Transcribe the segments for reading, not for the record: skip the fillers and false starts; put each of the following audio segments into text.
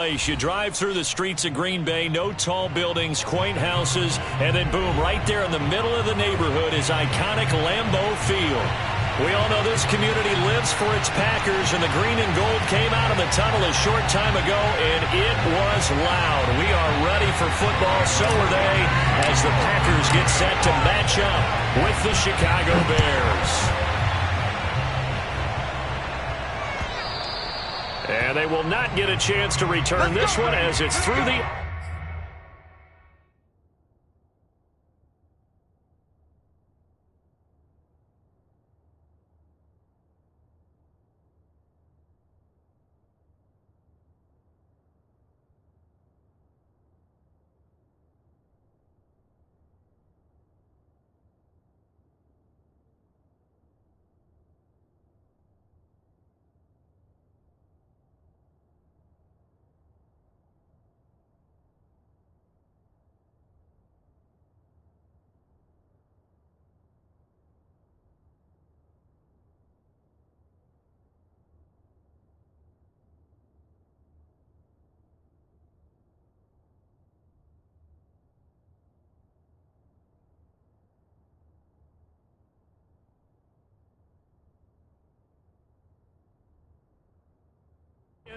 You drive through the streets of Green Bay, no tall buildings, quaint houses, and then boom, right there in the middle of the neighborhood is iconic Lambeau Field. We all know this community lives for its Packers, and the green and gold came out of the tunnel a short time ago, and it was loud. We are ready for football, so are they, as the Packers get set to match up with the Chicago Bears. And they will not get a chance to return this one as it's through the...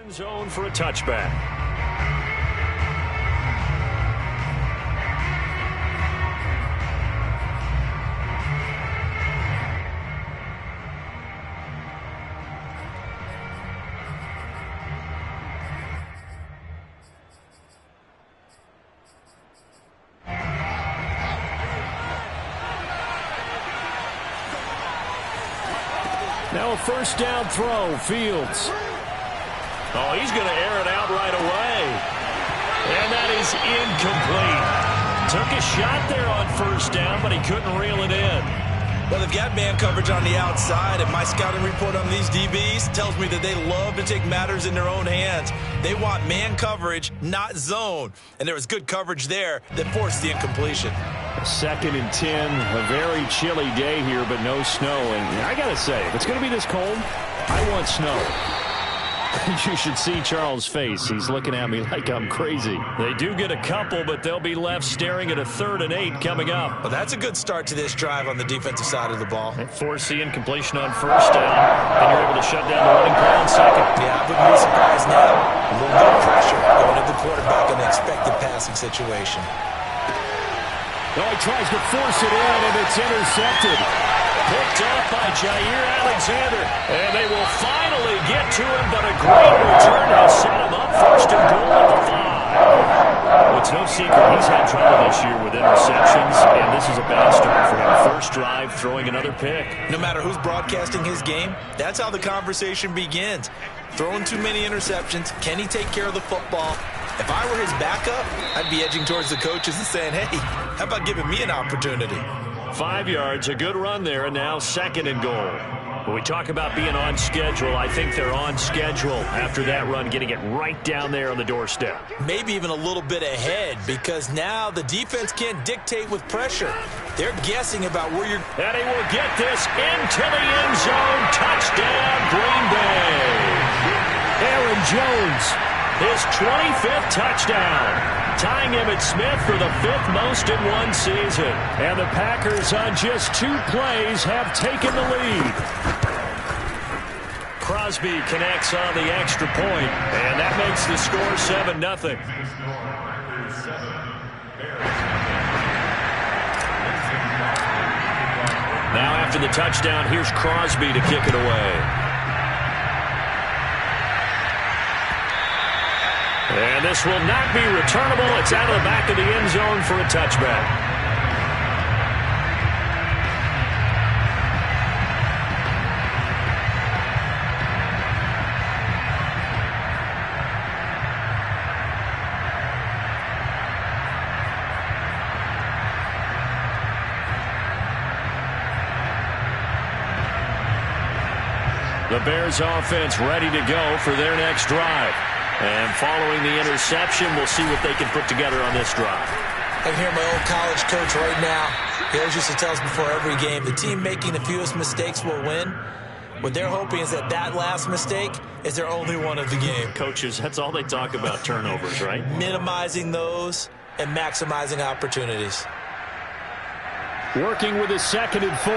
End zone for a touchback. Now a first down throw, Fields. Oh, he's going to air it out right away. And that is incomplete. Took a shot there on first down, but he couldn't reel it in. Well, they've got man coverage on the outside, and my scouting report on these DBs tells me that they love to take matters in their own hands. They want man coverage, not zone. And there was good coverage there that forced the incompletion. 2nd and 10, a very chilly day here, but no snow. And I got to say, if it's going to be this cold, I want snow. You should see Charles' face. He's looking at me like I'm crazy. They do get a couple, but they'll be left staring at a 3rd and 8 coming up. Well, that's a good start to this drive on the defensive side of the ball. They force the incompletion on first down, and you're able to shut down the running play on second. Yeah, I wouldn't be surprised now. A little bit of pressure going to the quarterback in an expected passing situation. Oh, he tries to force it in, and it's intercepted. Picked up by Jair Alexander. And they will finally get to him, but a great return has set him up 1st and goal at the 5. It's no secret he's had trouble this year with interceptions, and this is a bad start for him. First drive, throwing another pick. No matter who's broadcasting his game, that's how the conversation begins. Throwing too many interceptions, can he take care of the football? If I were his backup, I'd be edging towards the coaches and saying, hey, how about giving me an opportunity? 5 yards, a good run there, and now 2nd and goal. When we talk about being on schedule, I think they're on schedule after that run, getting it right down there on the doorstep. Maybe even a little bit ahead, because now the defense can't dictate with pressure. They're guessing about where you're... And he will get this into the end zone. Touchdown, Green Bay. Aaron Jones, his 25th touchdown. Tying Emmitt Smith for the 5th most in one season. And the Packers on just 2 plays have taken the lead. Crosby connects on the extra point, and that makes the score 7-0. Now after the touchdown, here's Crosby to kick it away. And this will not be returnable. It's out of the back of the end zone for a touchback. The Bears offense ready to go for their next drive. And following the interception, we'll see what they can put together on this drive. I can hear my old college coach right now. He always used to tell us before every game, the team making the fewest mistakes will win. What they're hoping is that that last mistake is their only one of the game. Coaches, that's all they talk about, turnovers, right? Minimizing those and maximizing opportunities. Working with his 2nd and 4.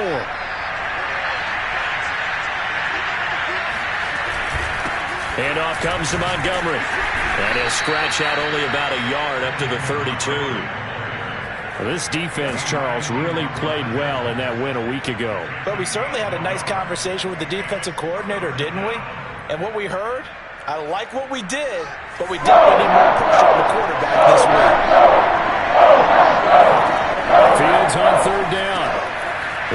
And off comes to Montgomery. And he'll scratch out only about a yard up to the 32. Well, this defense, Charles, really played well in that win a week ago. But we certainly had a nice conversation with the defensive coordinator, didn't we? And what we heard, I like what we did, but we definitely need more pressure on the quarterback this week. Fields on 3rd down.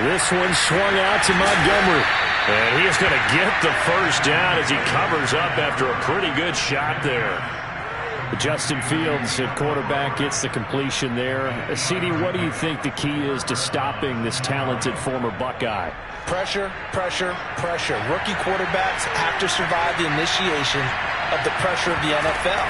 This one swung out to Montgomery. And he's going to get the 1st down as he covers up after a pretty good shot there. Justin Fields at quarterback gets the completion there. CD, what do you think the key is to stopping this talented former Buckeye? Pressure, pressure, pressure. Rookie quarterbacks have to survive the initiation of the pressure of the NFL.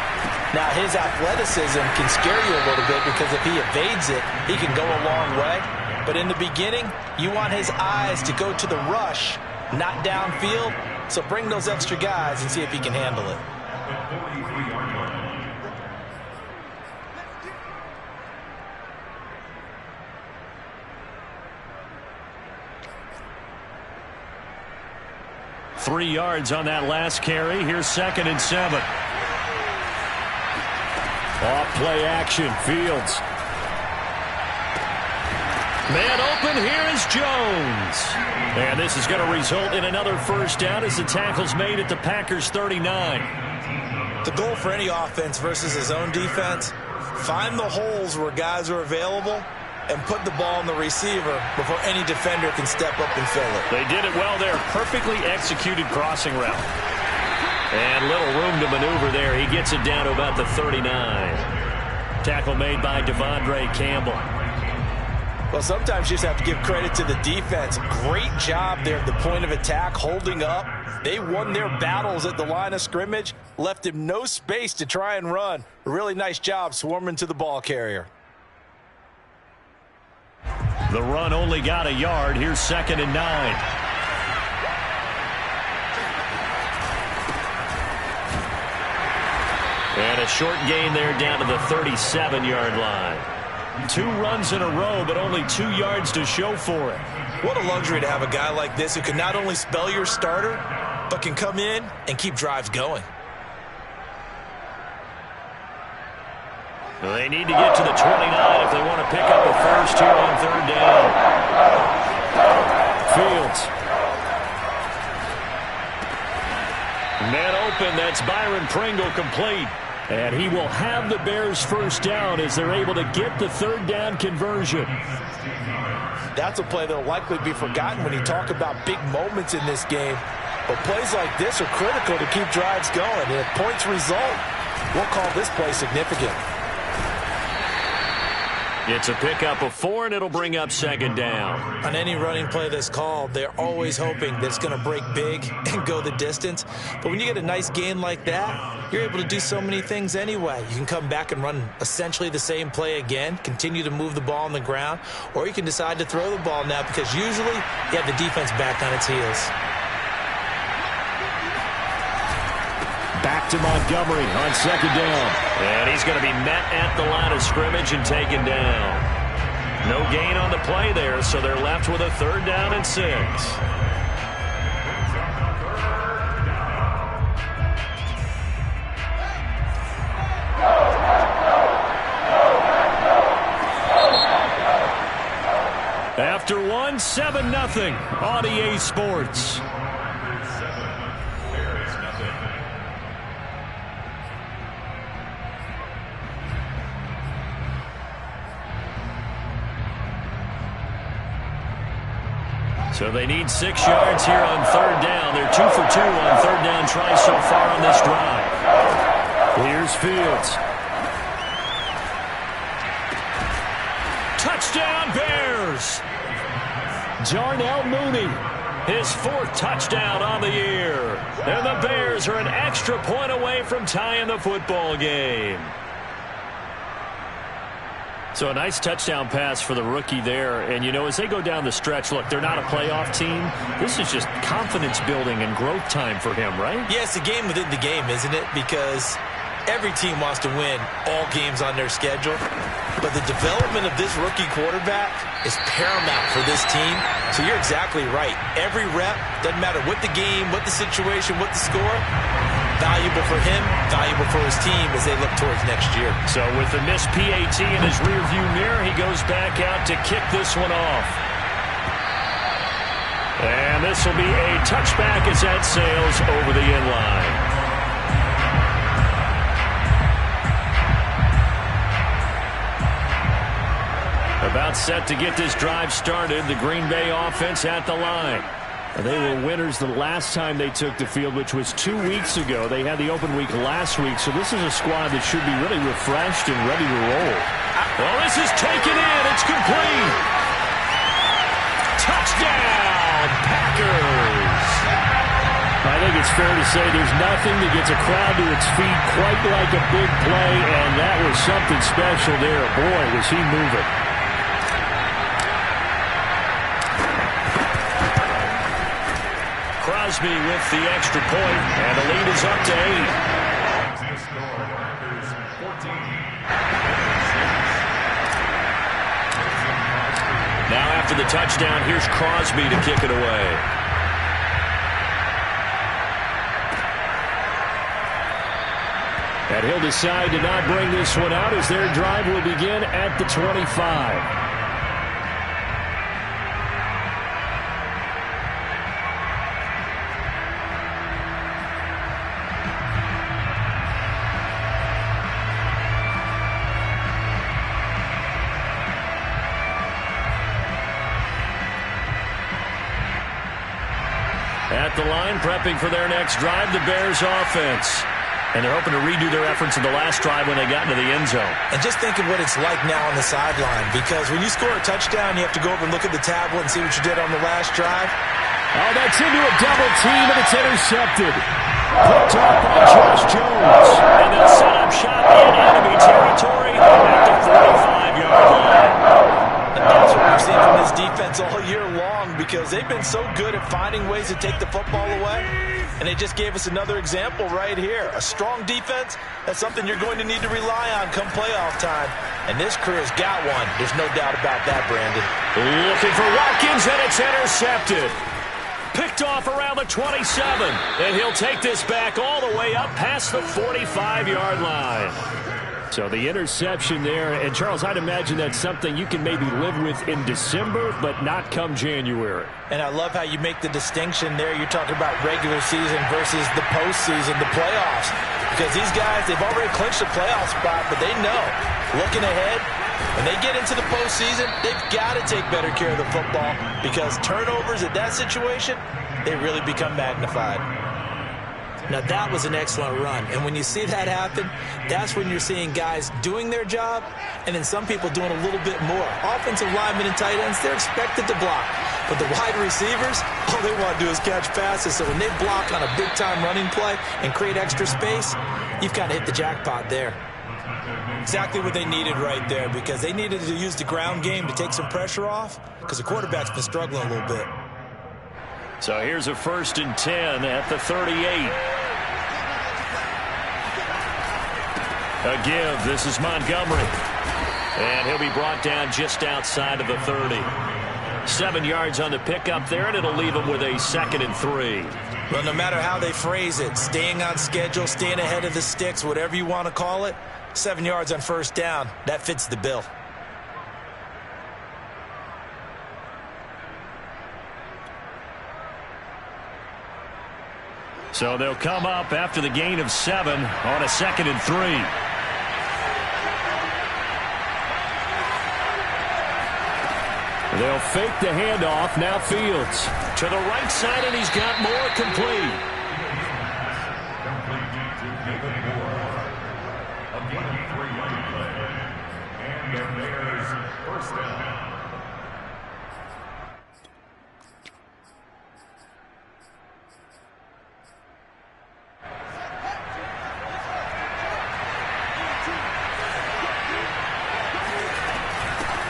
Now, his athleticism can scare you a little bit because if he evades it, he can go a long way. But in the beginning, you want his eyes to go to the rush, not downfield. So bring those extra guys and see if he can handle it. 3 yards on that last carry. Here's 2nd and 7. Off play action. Fields. Man open. Here is Jones. And this is going to result in another 1st down as the tackle's made at the Packers 39. The goal for any offense versus his own defense, find the holes where guys are available and put the ball on the receiver before any defender can step up and fill it. They did it well there. Perfectly executed crossing route. And little room to maneuver there. He gets it down to about the 39. Tackle made by Devondre Campbell. Well, sometimes you just have to give credit to the defense. Great job there at the point of attack, holding up. They won their battles at the line of scrimmage, left him no space to try and run. Really nice job swarming to the ball carrier. The run only got a yard. Here's 2nd and 9. And a short gain there down to the 37-yard line. 2 runs in a row, but only 2 yards to show for it. What a luxury to have a guy like this who can not only spell your starter, but can come in and keep drives going. They need to get to the 29 if they want to pick up a first here on 3rd down. Fields. Man open. That's Byron Pringle complete. And he will have the Bears' 1st down as they're able to get the 3rd down conversion. That's a play that will likely be forgotten when you talk about big moments in this game. But plays like this are critical to keep drives going. And if points result, we'll call this play significant. It's a pickup of 4, and it'll bring up 2nd down. On any running play that's called, they're always hoping that it's going to break big and go the distance. But when you get a nice gain like that, you're able to do so many things anyway. You can come back and run essentially the same play again, continue to move the ball on the ground, or you can decide to throw the ball now because usually you have the defense back on its heels. Back to Montgomery on 2nd down. And he's going to be met at the line of scrimmage and taken down. No gain on the play there, so they're left with a 3rd down and 6. After 1, 7-0 on EA Sports. So they need 6 yards here on 3rd down. They're 2 for 2 on 3rd down tries so far on this drive. Here's Fields. Touchdown Bears! Darnell Mooney, his 4th touchdown on the year. And the Bears are an extra point away from tying the football game. So a nice touchdown pass for the rookie there. And, you know, as they go down the stretch, look, they're not a playoff team. This is just confidence building and growth time for him, right? Yeah, it's a game within the game, isn't it? Because every team wants to win all games on their schedule. But the development of this rookie quarterback is paramount for this team. So you're exactly right. Every rep, doesn't matter what the game, what the situation, what the score, valuable for him, valuable for his team as they look towards next year. So with the missed PAT in his rearview mirror, he goes back out to kick this one off. And this will be a touchback as that sails over the end line. About set to get this drive started, the Green Bay offense at the line. They were winners the last time they took the field, which was 2 weeks ago. They had the open week last week, so this is a squad that should be really refreshed and ready to roll. Well, this is taken in. It's complete. Touchdown, Packers. I think it's fair to say there's nothing that gets a crowd to its feet quite like a big play, and that was something special there. Boy, was he moving. Crosby with the extra point, and the lead is up to 8. Now after the touchdown, here's Crosby to kick it away. And he'll decide to not bring this one out as their drive will begin at the 25. At the line, prepping for their next drive, the Bears offense. And they're hoping to redo their efforts in the last drive when they got into the end zone. And just think of what it's like now on the sideline, because when you score a touchdown, you have to go over and look at the tablet and see what you did on the last drive. Oh, that's into a double team, and it's intercepted. Picked up by Josh Jones. And they'll set up shop in enemy territory at the 45-yard line. And that's what we've seen from this defense all year long, because they've been so good at finding ways to take the football away. And they just gave us another example right here. A strong defense, that's something you're going to need to rely on come playoff time. And this crew's got one. There's no doubt about that, Brandon. Looking for Watkins, and it's intercepted. Picked off around the 27. And he'll take this back all the way up past the 45-yard line. So the interception there, and Charles, I'd imagine that's something you can maybe live with in December, but not come January. And I love how you make the distinction there. You're talking about regular season versus the postseason, the playoffs. Because these guys, they've already clinched a playoff spot, but they know, looking ahead, when they get into the postseason, they've got to take better care of the football, because turnovers at that situation, they really become magnified. Now, that was an excellent run. And when you see that happen, that's when you're seeing guys doing their job and then some people doing a little bit more. Offensive linemen and tight ends, they're expected to block. But the wide receivers, all they want to do is catch passes. So when they block on a big-time running play and create extra space, you've kind of hit the jackpot there. Exactly what they needed right there, because they needed to use the ground game to take some pressure off, because the quarterback's been struggling a little bit. So here's a 1st and 10 at the 38. A give. This is Montgomery. And he'll be brought down just outside of the 30. 7 yards on the pickup there, and it'll leave him with a 2nd and 3. Well, no matter how they phrase it, staying on schedule, staying ahead of the sticks, whatever you want to call it, 7 yards on 1st down, that fits the bill. So they'll come up after the gain of 7 on a 2nd and 3. They'll fake the handoff. Now Fields to the right side, and he's got more complete. And there's 1st down.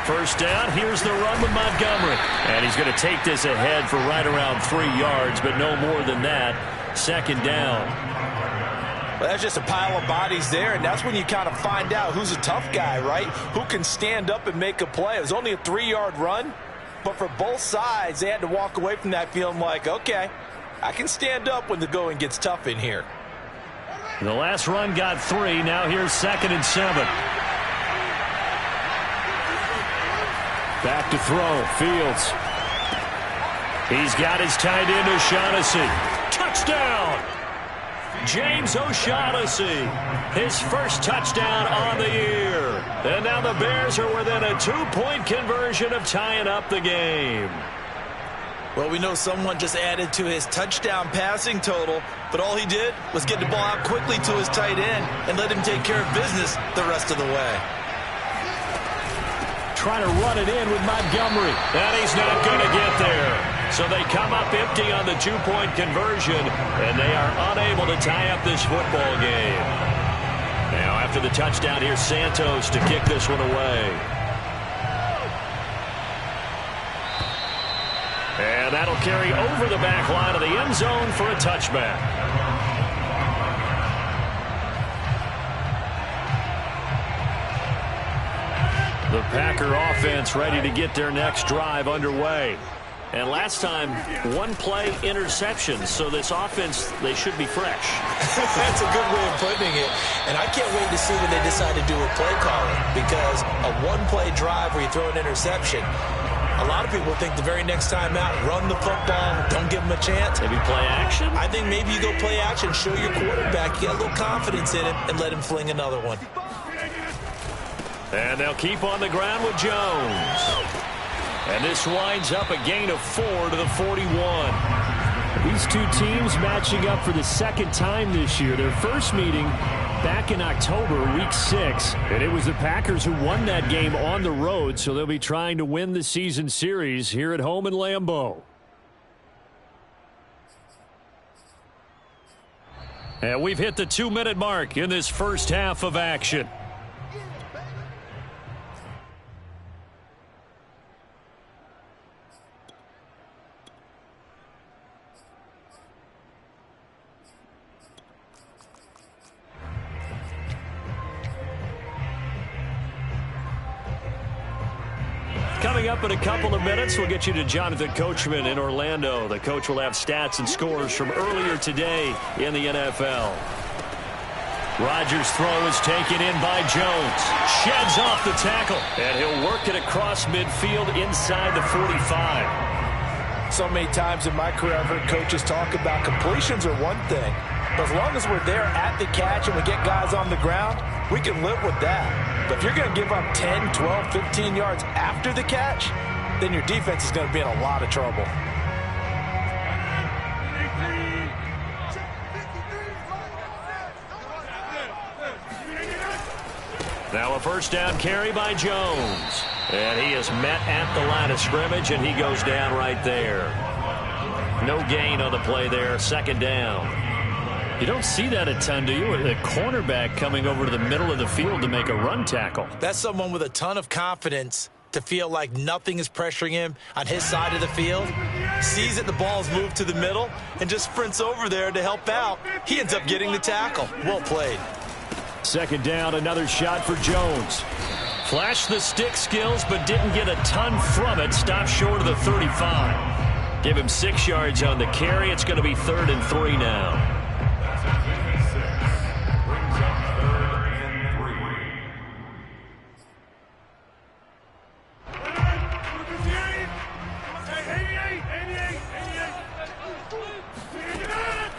First down, here's the run with Montgomery. And he's going to take this ahead for right around 3 yards, but no more than that. Second down. Well, that's just a pile of bodies there, and that's when you kind of find out who's a tough guy, right? Who can stand up and make a play. It was only a 3-yard run, but for both sides, they had to walk away from that feeling like, okay, I can stand up when the going gets tough in here. The last run got 3. Now here's 2nd and 7. Back to throw. Fields. He's got his tight end, O'Shaughnessy. Touchdown! James O'Shaughnessy, his first touchdown on the year. And now the Bears are within a 2-point conversion of tying up the game. Well, we know someone just added to his touchdown passing total, but all he did was get the ball out quickly to his tight end and let him take care of business the rest of the way. Trying to run it in with Montgomery, and he's not going to get there. So they come up empty on the 2-point conversion, and they are unable to tie up this football game. Now after the touchdown, here's Santos to kick this one away. And that'll carry over the back line of the end zone for a touchback. The Packer offense ready to get their next drive underway. And last time, 1-play interception. So this offense, they should be fresh. That's a good way of putting it. And I can't wait to see what they decide to do with play calling. Because a 1-play drive where you throw an interception, a lot of people think the very next time out, run the football, don't give them a chance. Maybe play action? I think maybe you go play action, show your quarterback you got a little confidence in him, and let him fling another one. And they'll keep on the ground with Jones. And this winds up a gain of 4 to the 41. These two teams matching up for the second time this year. Their first meeting back in October, week 6. And it was the Packers who won that game on the road, so they'll be trying to win the season series here at home in Lambeau. And we've hit the 2-minute mark in this first half of action. Coming up in a couple of minutes, we'll get you to Jonathan Coachman in Orlando. The coach will have stats and scores from earlier today in the NFL. Rodgers' throw is taken in by Jones. Sheds off the tackle, and he'll work it across midfield inside the 45. So many times in my career, I've heard coaches talk about completions are one thing. But as long as we're there at the catch and we get guys on the ground, we can live with that. But if you're going to give up 10, 12, 15 yards after the catch, then your defense is going to be in a lot of trouble. Now a first down carry by Jones. And he is met at the line of scrimmage, and he goes down right there. No gain on the play there. Second down. You don't see that a ton, do you? A cornerback coming over to the middle of the field to make a run tackle. That's someone with a ton of confidence to feel like nothing is pressuring him on his side of the field. Sees that the ball's moved to the middle and just sprints over there to help out. He ends up getting the tackle. Well played. Second down, another shot for Jones. Flashed the stick skills, but didn't get a ton from it. Stopped short of the 35. Give him 6 yards on the carry. It's going to be 3rd and 3 now.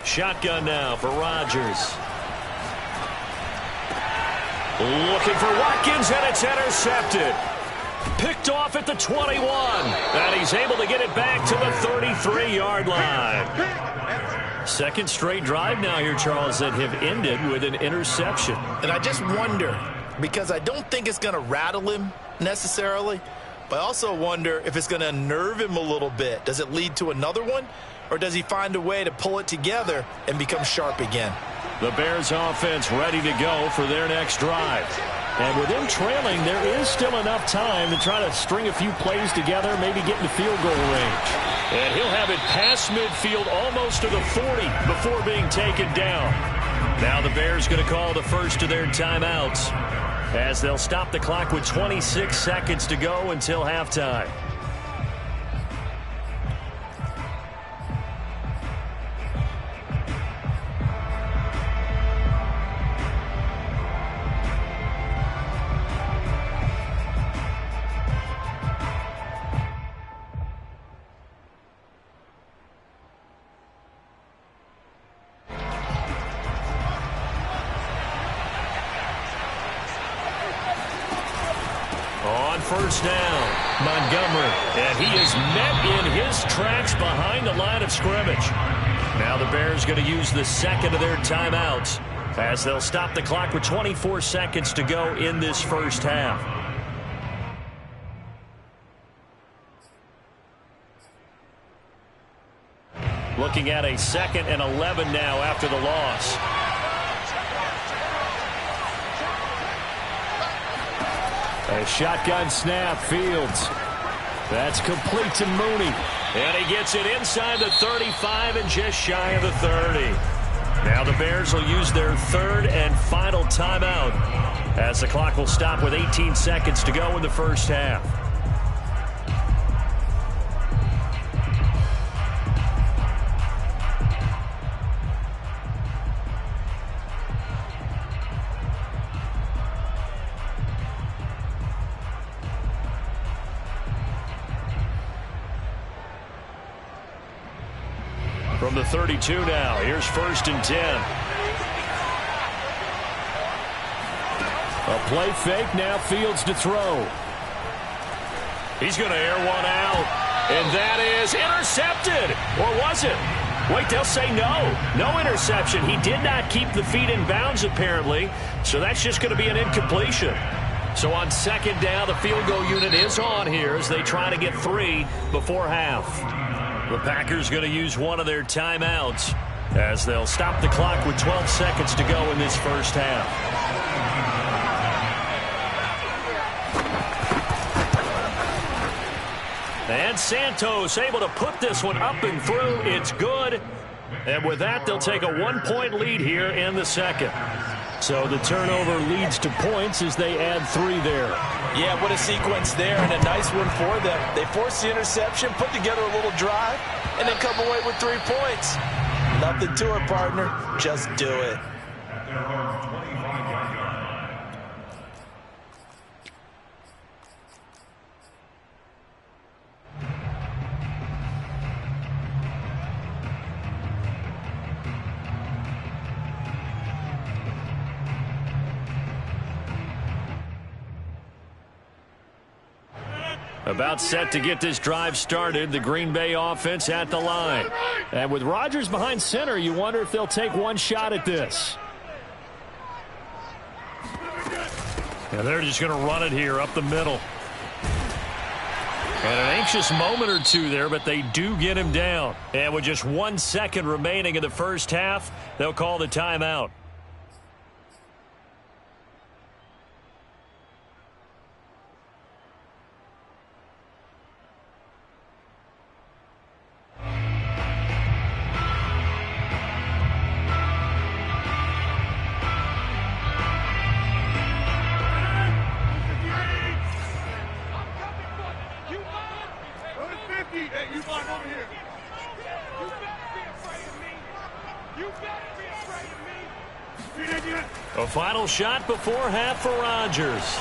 Shotgun now for Rodgers. Looking for Watkins, and it's intercepted. Picked off at the 21. And he's able to get it back to the 33-yard line. Second straight drive now here, Charles, that have ended with an interception. And I just wonder, because I don't think it's going to rattle him necessarily, but I also wonder if it's going to unnerve him a little bit. Does it lead to another one? Or does he find a way to pull it together and become sharp again? The Bears offense ready to go for their next drive. And with him trailing, there is still enough time to try to string a few plays together, maybe get in the field goal range. And he'll have it past midfield almost to the 40 before being taken down. Now the Bears going to call the first of their timeouts as they'll stop the clock with 26 seconds to go until halftime. First down, Montgomery, and he is met in his tracks behind the line of scrimmage. Now the Bears going to use the second of their timeouts as they'll stop the clock with 24 seconds to go in this first half. Looking at a 2nd and 11 now after the loss. A shotgun snap, Fields. That's complete to Mooney. And he gets it inside the 35 and just shy of the 30. Now the Bears will use their third and final timeout as the clock will stop with 18 seconds to go in the first half. From the 32 now, here's 1st and 10. A play fake, now Fields to throw. He's going to air one out, and that is intercepted. Or was it? Wait, they'll say no. No interception. He did not keep the feet in bounds, apparently, so that's just going to be an incompletion. So on 2nd down, the field goal unit is on here as they try to get 3 before half. The Packers going to use one of their timeouts as they'll stop the clock with 12 seconds to go in this first half. And Santos able to put this one up and through. It's good. And with that, they'll take a 1-point lead here in the second. So the turnover leads to points as they add 3 there. Yeah, what a sequence there, and a nice one for them. They forced the interception, put together a little drive, and then come away with 3 points. Nothing to it, partner. Just do it. About set to get this drive started, the Green Bay offense at the line. And with Rodgers behind center, you wonder if they'll take one shot at this. And they're just going to run it here up the middle. And an anxious moment or two there, but they do get him down. And with just 1 second remaining in the first half, they'll call the timeout. A final shot before half for Rodgers.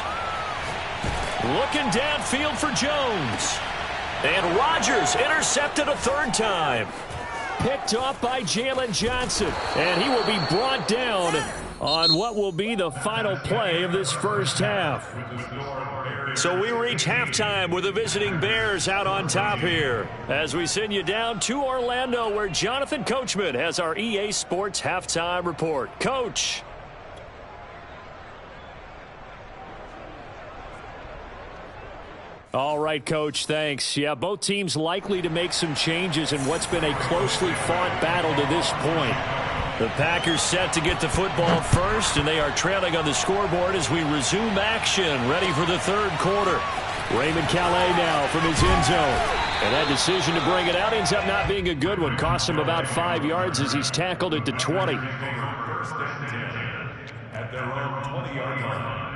Looking downfield for Jones. And Rodgers intercepted a 3rd time. Picked off by Jalen Johnson. And he will be brought down on what will be the final play of this first half. So we reach halftime with the visiting Bears out on top here as we send you down to Orlando where Jonathan Coachman has our EA Sports Halftime Report. Coach. All right, Coach, thanks. Yeah, both teams likely to make some changes in what's been a closely fought battle to this point. The Packers set to get the football first, and they are trailing on the scoreboard as we resume action, ready for the third quarter. Raymond Calais now from his end zone. And that decision to bring it out ends up not being a good one. Costs him about 5 yards as he's tackled at the 20. First and 10 at their own 20-yard line.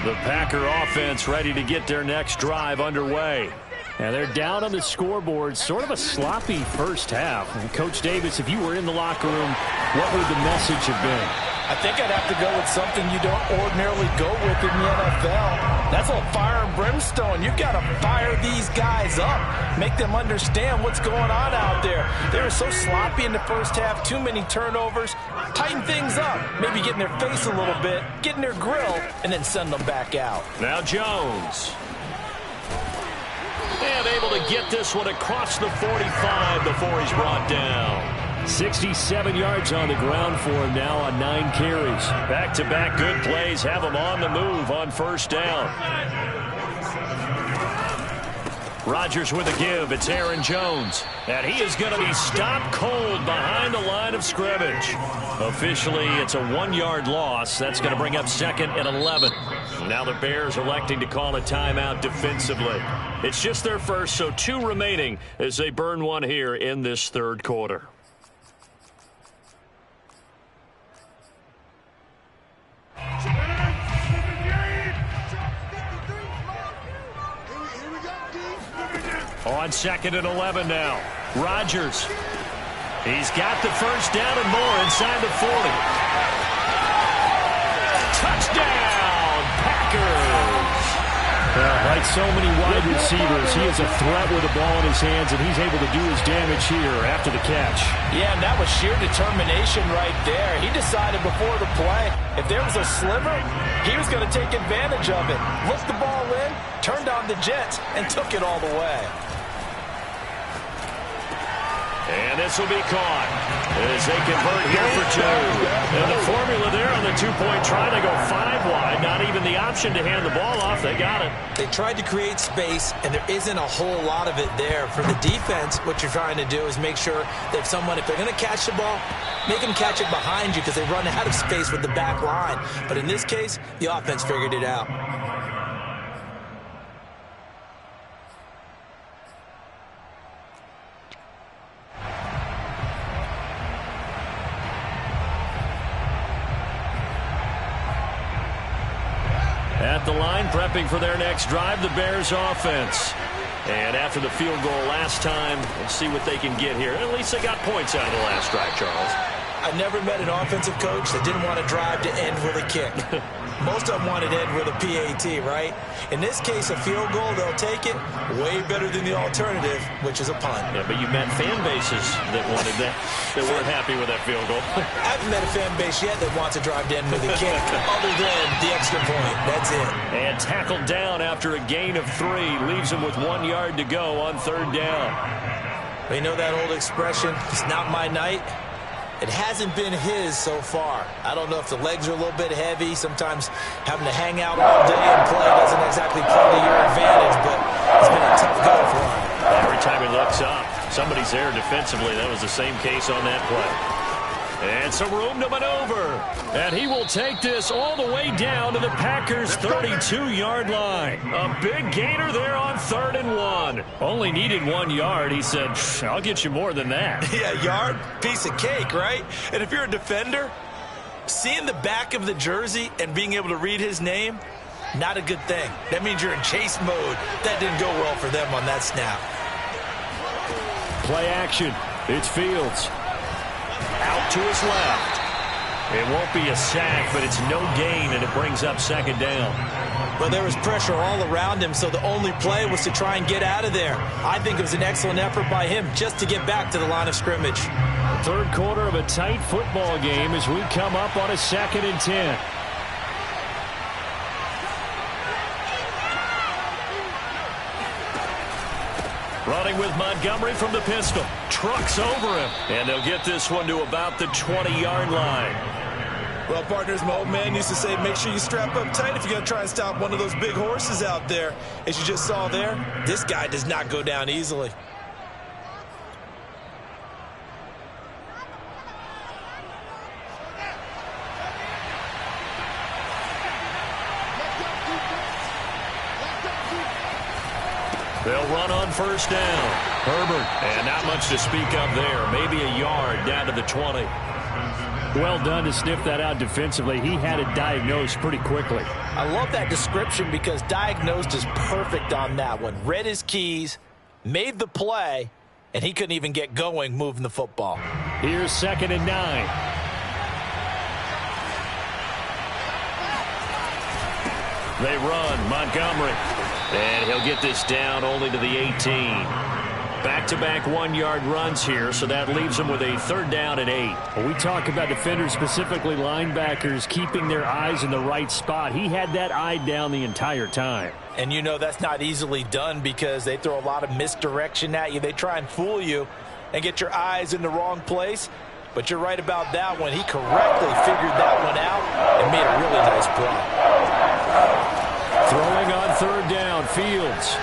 The Packer offense ready to get their next drive underway. And they're down on the scoreboard. Sort of a sloppy first half. And Coach Davis, if you were in the locker room, what would the message have been? I think I'd have to go with something you don't ordinarily go with in the NFL. That's a fire and brimstone. You've got to fire these guys up. Make them understand what's going on out there. They were so sloppy in the first half. Too many turnovers. Tighten things up. Maybe get in their face a little bit. Get in their grill. And then send them back out. Now Jones. And able to get this one across the 45 before he's brought down. 67 yards on the ground for him now on 9 carries. Back-to-back good plays have him on the move on first down. Rodgers with a give. It's Aaron Jones. And he is going to be stopped cold behind the line of scrimmage. Officially, it's a 1-yard loss. That's going to bring up 2nd and 11. Now the Bears electing to call a timeout defensively. It's just their first, so 2 remaining as they burn one here in this third quarter. On 2nd and 11 now. Rodgers. He's got the first down and more inside the 40. Touchdown, Packers. Like so many wide receivers, he is a threat with the ball in his hands, and he's able to do his damage here after the catch. Yeah, and that was sheer determination right there. He decided before the play, if there was a sliver, he was going to take advantage of it. Looked the ball in, turned on the Jets, and took it all the way. And this will be caught as they convert here for 2. And the formula there on the 2-point try, they go 5 wide. Not even the option to hand the ball off. They got it. They tried to create space, and there isn't a whole lot of it there. For the defense, what you're trying to do is make sure that if they're going to catch the ball, make them catch it behind you because they run out of space with the back line. But in this case, the offense figured it out. At the line, prepping for their next drive, the Bears offense. And after the field goal last time, let's see what they can get here. At least they got points out of the last drive, Charles. I never met an offensive coach that didn't want to drive to end with a kick. Most of them wanted to end with a PAT, right? In this case, a field goal, they'll take it. Way better than the alternative, which is a punt. Yeah, but you met fan bases that wanted that weren't happy with that field goal. I haven't met a fan base yet that wants to drive to end with a kick, other than the extra point. That's it. And tackled down after a gain of 3. Leaves him with 1 yard to go on third down. You know that old expression, it's not my night? It hasn't been his so far. I don't know if the legs are a little bit heavy. Sometimes having to hang out all day and play doesn't exactly play to your advantage, but it's been a tough go for him. Every time he looks up, somebody's there defensively. That was the same case on that play. And some room to maneuver. And he will take this all the way down to the Packers' 32-yard line. A big gainer there on 3rd and 1. Only needed 1 yard. He said, I'll get you more than that. Yeah, yard, piece of cake, right? And if you're a defender, seeing the back of the jersey and being able to read his name, not a good thing. That means you're in chase mode. That didn't go well for them on that snap. Play action. It's Fields. Out to his left. It won't be a sack, but it's no gain, and it brings up 2nd down. Well, there was pressure all around him, so the only play was to try and get out of there. I think it was an excellent effort by him just to get back to the line of scrimmage. Third quarter of a tight football game as we come up on a 2nd and 10. Running with Montgomery from the pistol. Trucks over him. And they'll get this one to about the 20-yard line. Well, partners, my old man used to say, make sure you strap up tight if you're going to try and stop one of those big horses out there. As you just saw there, this guy does not go down easily. They'll run on first down. Herbert, and not much to speak of there. Maybe a yard down to the 20. Well done to sniff that out defensively. He had it diagnosed pretty quickly. I love that description because diagnosed is perfect on that one. Read his keys, made the play, and he couldn't even get going moving the football. Here's 2nd and 9. They run. Montgomery. And he'll get this down only to the 18. Back-to-back 1-yard runs here, so that leaves them with a 3rd down and 8. When we talk about defenders, specifically linebackers, keeping their eyes in the right spot, he had that eye down the entire time. And you know that's not easily done because they throw a lot of misdirection at you. They try and fool you and get your eyes in the wrong place. But you're right about that one. He correctly figured that one out and made a really nice play. Throwing on 3rd down, Fields.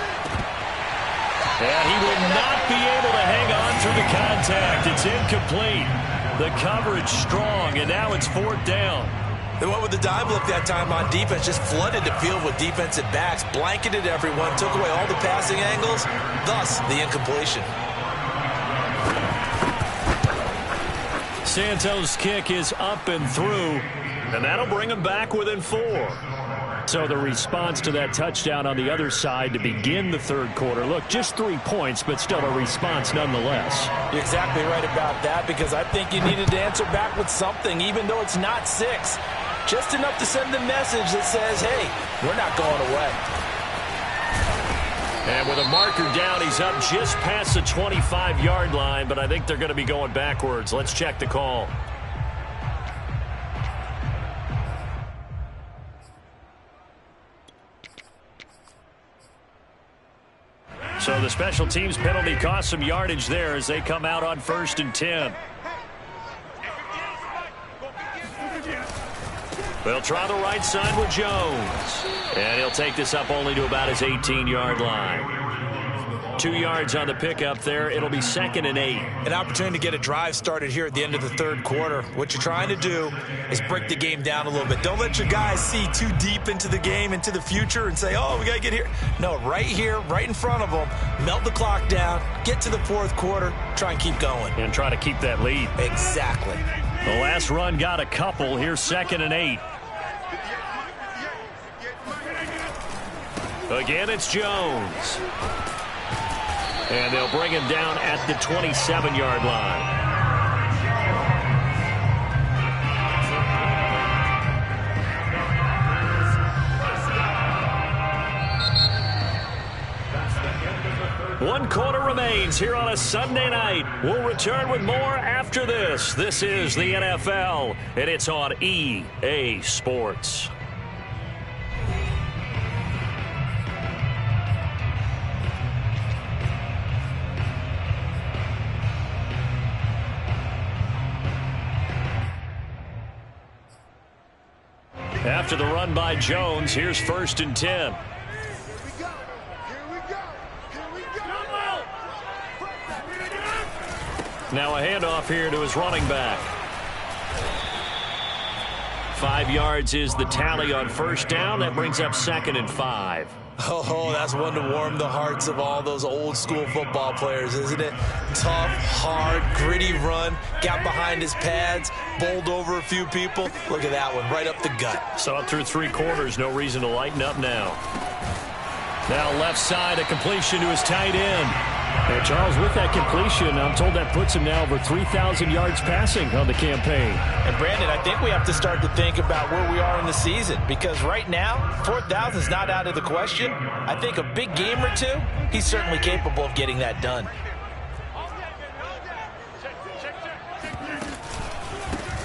And he will not be able to hang on through the contact. It's incomplete. The coverage strong, and now it's 4th down. They went with the dive look that time on defense, just flooded the field with defensive backs, blanketed everyone, took away all the passing angles, thus the incompletion. Santos' kick is up and through, and that'll bring him back within 4. So the response to that touchdown on the other side to begin the 3rd quarter. Look, just 3 points, but still a response nonetheless. You're exactly right about that because I think you needed to answer back with something, even though it's not 6. Just enough to send the message that says, hey, we're not going away. And with a marker down, he's up just past the 25-yard line, but I think they're going to be going backwards. Let's check the call. So the special teams penalty cost some yardage there as they come out on 1st and 10. They'll try the right side with Jones. And he'll take this up only to about his 18-yard line. 2 yards on the pickup there. It'll be 2nd and 8. An opportunity to get a drive started here at the end of the 3rd quarter. What you're trying to do is break the game down a little bit. Don't let your guys see too deep into the game, into the future, and say, oh, we got to get here. No, right here, right in front of them, melt the clock down, get to the 4th quarter, try and keep going. And try to keep that lead. Exactly. The last run got a couple. Here's 2nd and 8. Again, it's Jones. And they'll bring him down at the 27-yard line. One quarter remains here on a Sunday night. We'll return with more after this. This is the NFL, and it's on EA Sports. After the run by Jones, here's 1st and 10. Now a handoff here to his running back. 5 yards is the tally on 1st down. That brings up 2nd and 5. Oh, that's one to warm the hearts of all those old school football players, isn't it? Tough, hard, gritty run, got behind his pads, bowled over a few people. Look at that one, right up the gut. Saw it through 3 quarters, no reason to lighten up now. Now left side, a completion to his tight end. And Charles, with that completion, I'm told that puts him now over 3,000 yards passing on the campaign. And Brandon, I think we have to start to think about where we are in the season because right now, 4,000 is not out of the question. I think a big game or 2, he's certainly capable of getting that done.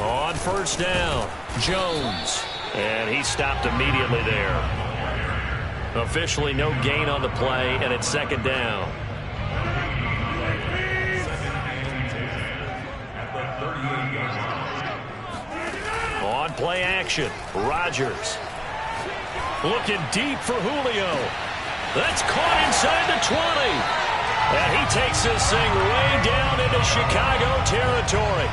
On 1st down, Jones. And he stopped immediately there. Officially no gain on the play, and it's 2nd down. On play action, Rodgers. Looking deep for Julio. That's caught inside the 20. And he takes this thing way down into Chicago territory.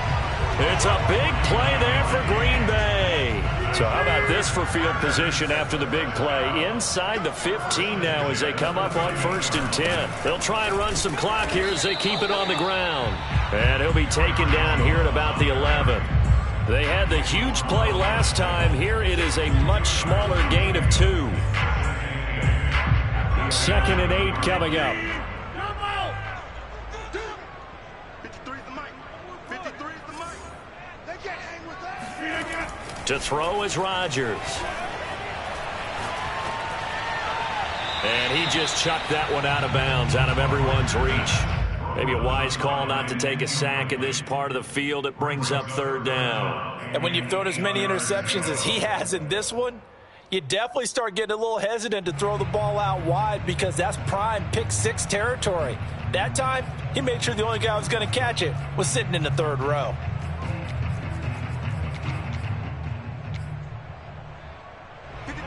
It's a big play there for Green Bay. So how about this for field position after the big play? Inside the 15 now as they come up on 1st and 10. They'll try and run some clock here as they keep it on the ground. And he'll be taken down here at about the 11. They had the huge play last time. Here it is a much smaller gain of 2. 2nd and 8 coming up. To throw is Rodgers. And he just chucked that one out of bounds, out of everyone's reach. Maybe a wise call not to take a sack in this part of the field. It brings up 3rd down. And when you've thrown as many interceptions as he has in this one, you definitely start getting a little hesitant to throw the ball out wide because that's prime pick 6 territory. That time, he made sure the only guy who was going to catch it was sitting in the 3rd row.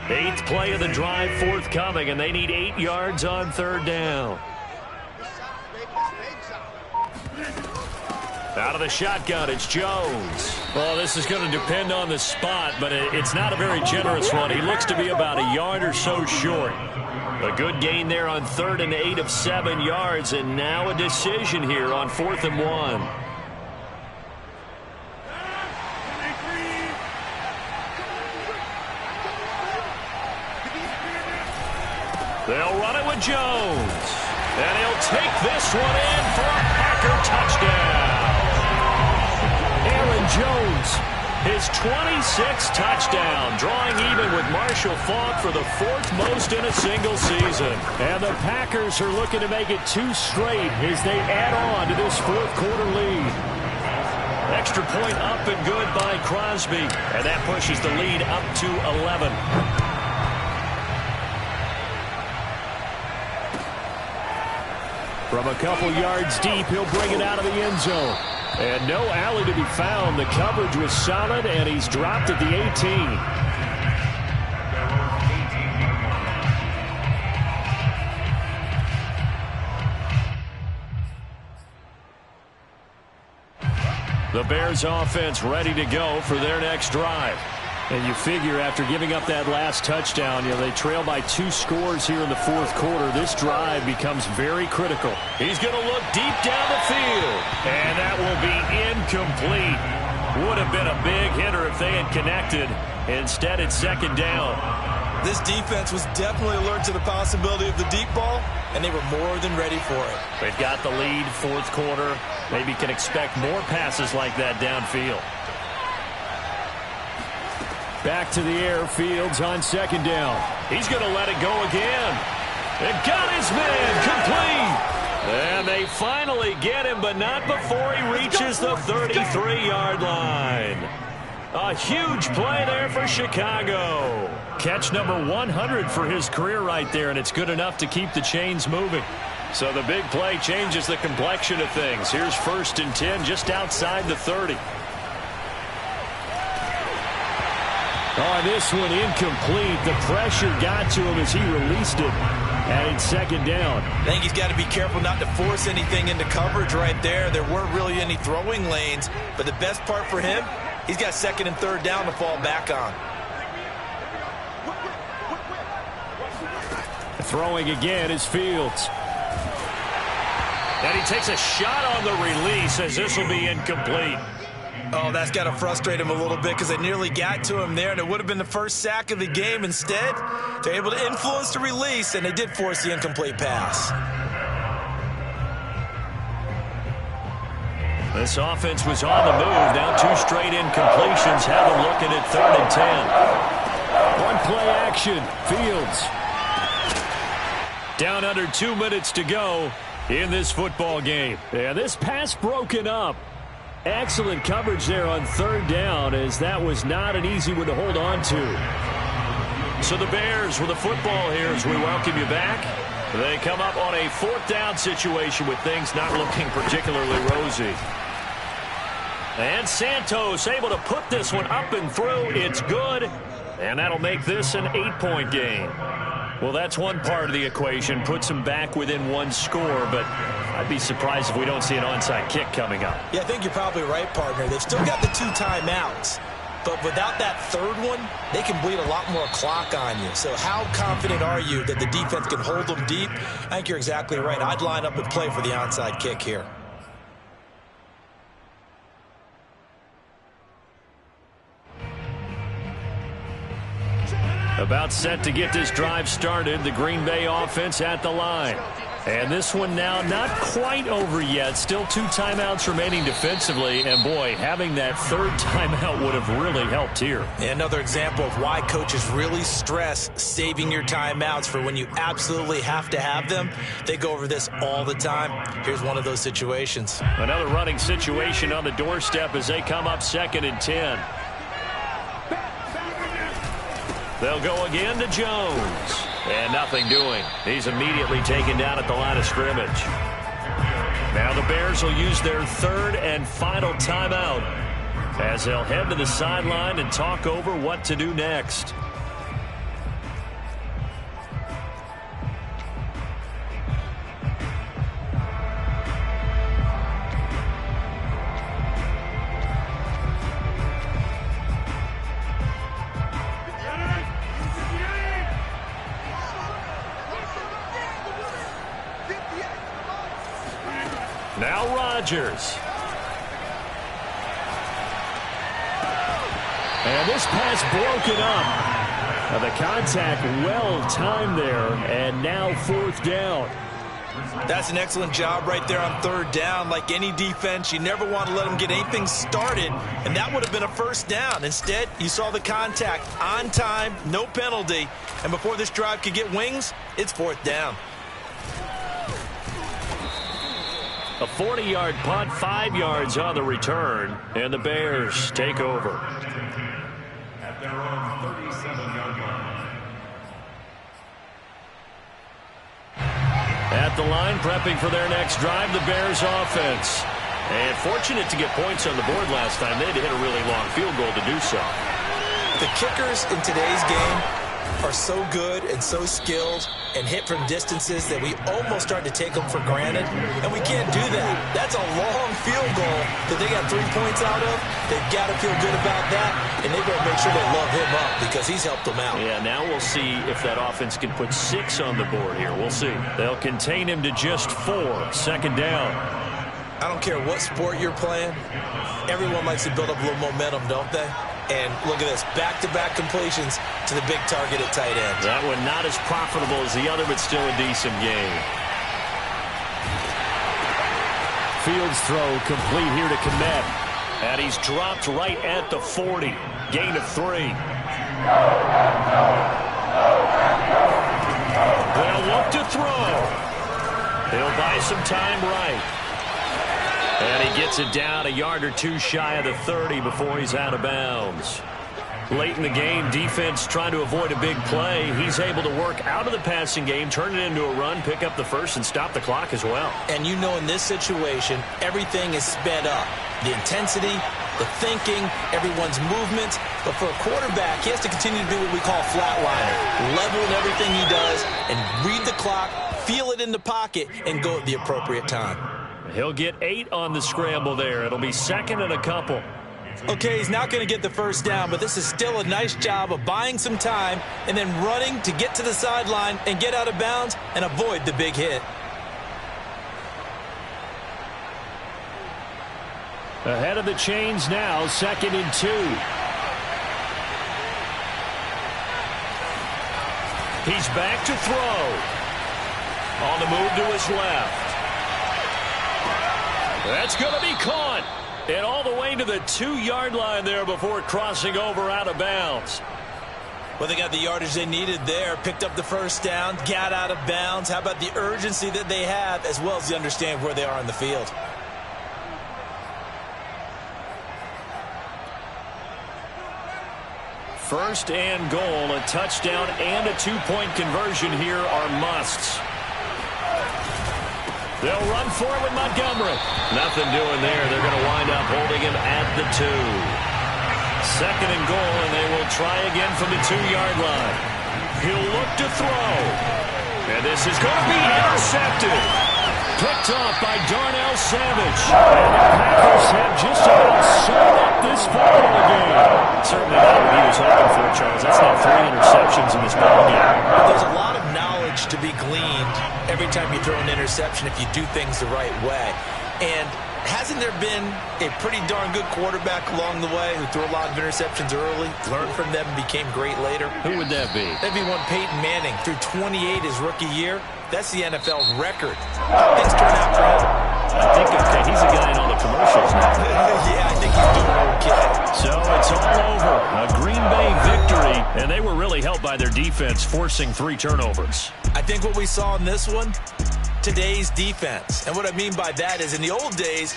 Eighth play of the drive forthcoming, and they need 8 yards on 3rd down. Out of the shotgun, it's Jones. Well, this is going to depend on the spot, but it's not a very generous one. He looks to be about a yard or so short. A good gain there on 3rd and 8 of 7 yards, and now a decision here on 4th and 1. They'll run it with Jones. And he'll take this one in for a Packer touchdown. Aaron Jones, his 26th touchdown, drawing even with Marshall Faulk for the 4th most in a single season. And the Packers are looking to make it 2 straight as they add on to this 4th quarter lead. Extra point up and good by Crosby. And that pushes the lead up to 11. From a couple yards deep, he'll bring it out of the end zone. And no alley to be found. The coverage was solid, and he's dropped at the 18. The Bears offense ready to go for their next drive. And you figure after giving up that last touchdown, they trail by 2 scores here in the 4th quarter. This drive becomes very critical. He's going to look deep down the field. And that will be incomplete. Would have been a big hitter if they had connected. Instead, it's 2nd down. This defense was definitely alert to the possibility of the deep ball, and they were more than ready for it. They've got the lead, 4th quarter. Maybe can expect more passes like that downfield. Back to the air, Fields on 2nd down. He's going to let it go again. And got his man complete. And they finally get him, but not before he reaches the 33-yard line. A huge play there for Chicago. Catch number 100 for his career right there, and it's good enough to keep the chains moving. So the big play changes the complexion of things. Here's 1st and 10 just outside the 30. On this one, incomplete. The pressure got to him as he released it. And it's 2nd down. I think he's got to be careful not to force anything into coverage right there. There weren't really any throwing lanes. But the best part for him, he's got 2nd and 3rd down to fall back on. Throwing again is Fields. And he takes a shot on the release as this will be incomplete. Oh, that's got to frustrate him a little bit because they nearly got to him there, and it would have been the first sack of the game. Instead, they're able to influence the release, and they did force the incomplete pass. This offense was on the move. Now 2 straight incompletions have them looking at 3rd and 10. One play action. Fields. Down under 2 minutes to go in this football game. And this pass broken up. Excellent coverage there on 3rd down, as that was not an easy one to hold on to. So the Bears with the football here as we welcome you back. They come up on a 4th down situation with things not looking particularly rosy. And Santos able to put this one up and through. It's good. And that'll make this an 8-point game. Well, that's one part of the equation. Puts them back within one score, but I'd be surprised if we don't see an onside kick coming up. Yeah, I think you're probably right, partner. They've still got the 2 timeouts. But without that third one, they can bleed a lot more clock on you. So how confident are you that the defense can hold them deep? I think you're exactly right. I'd line up and play for the onside kick here. About set to get this drive started, the Green Bay offense at the line. And this one now not quite over yet. Still 2 timeouts remaining defensively. And, boy, having that third timeout would have really helped here. Another example of why coaches really stress saving your timeouts for when you absolutely have to have them. They go over this all the time. Here's one of those situations. Another running situation on the doorstep as they come up 2nd and 10. They'll go again to Jones. And nothing doing. He's immediately taken down at the line of scrimmage. Now the Bears will use their 3rd and final timeout as they'll head to the sideline and talk over what to do next. Now Rodgers. And this pass broken up. The contact well timed there, and now 4th down. That's an excellent job right there on 3rd down. Like any defense, you never want to let them get anything started, and that would have been a 1st down. Instead, you saw the contact on time, no penalty, and before this drive could get wings, it's 4th down. A 40-yard punt, 5 yards on the return, and the Bears take over. At their own 37-yard line. At the line, prepping for their next drive, the Bears offense. And fortunate to get points on the board last time. They had to hit a really long field goal to do so. The kickers in today's game are so good and so skilled and hit from distances that we almost start to take them for granted, and we can't do that. That's a long field goal that they got 3 points out of. They've got to feel good about that, and they better make sure they love him up because he's helped them out. Yeah, now we'll see if that offense can put 6 on the board here. We'll see. They'll contain him to just 4. 2nd down. I don't care what sport you're playing. Everyone likes to build up a little momentum, don't they? And look at this, back-to-back completions to the big target at tight end. That one not as profitable as the other, but still a decent game. Fields throw complete here to Kmet. And he's dropped right at the 40. Gain of 3. They'll look to throw. He'll buy some time right. And he gets it down a yard or 2 shy of the 30 before he's out of bounds. Late in the game, defense trying to avoid a big play. He's able to work out of the passing game, turn it into a run, pick up the first, and stop the clock as well. And you know in this situation, everything is sped up. The intensity, the thinking, everyone's movement. But for a quarterback, he has to continue to do what we call flatliner. Level in everything he does and read the clock, feel it in the pocket, and go at the appropriate time. He'll get 8 on the scramble there. It'll be 2nd and a couple. Okay, he's not going to get the 1st down, but this is still a nice job of buying some time and then running to get to the sideline and get out of bounds and avoid the big hit. Ahead of the chains now, 2nd and 2. He's back to throw. On the move to his left. That's going to be caught. And all the way to the 2-yard line there before crossing over out of bounds. Well, they got the yardage they needed there, picked up the 1st down, got out of bounds. How about the urgency that they have as well as the understand where they are on the field? First and goal, a touchdown and a 2-point conversion here are musts. They'll run for it with Montgomery. Nothing doing there. They're going to wind up holding him at the 2. Second and goal, and they will try again from the 2-yard line. He'll look to throw. And this is going to be intercepted. Picked off by Darnell Savage. And the Packers have just about sewn up this football game. Certainly not what he was hoping for, Charles. That's now 3 interceptions in this ball game. There's a lot of knowledge to be gleaned every time you throw an interception if you do things the right way. And hasn't there been a pretty darn good quarterback along the way who threw a lot of interceptions early, learned from them, and became great later? Who would that be? That'd be one Peyton Manning. Threw 28 his rookie year. That's the NFL record. How things turn out for him? I think, okay, he's a guy in all the commercials now. Yeah, I think he's doing okay. So it's all over. A Green Bay victory, and they were really helped by their defense, forcing 3 turnovers. I think what we saw in this one, today's defense. And what I mean by that is in the old days,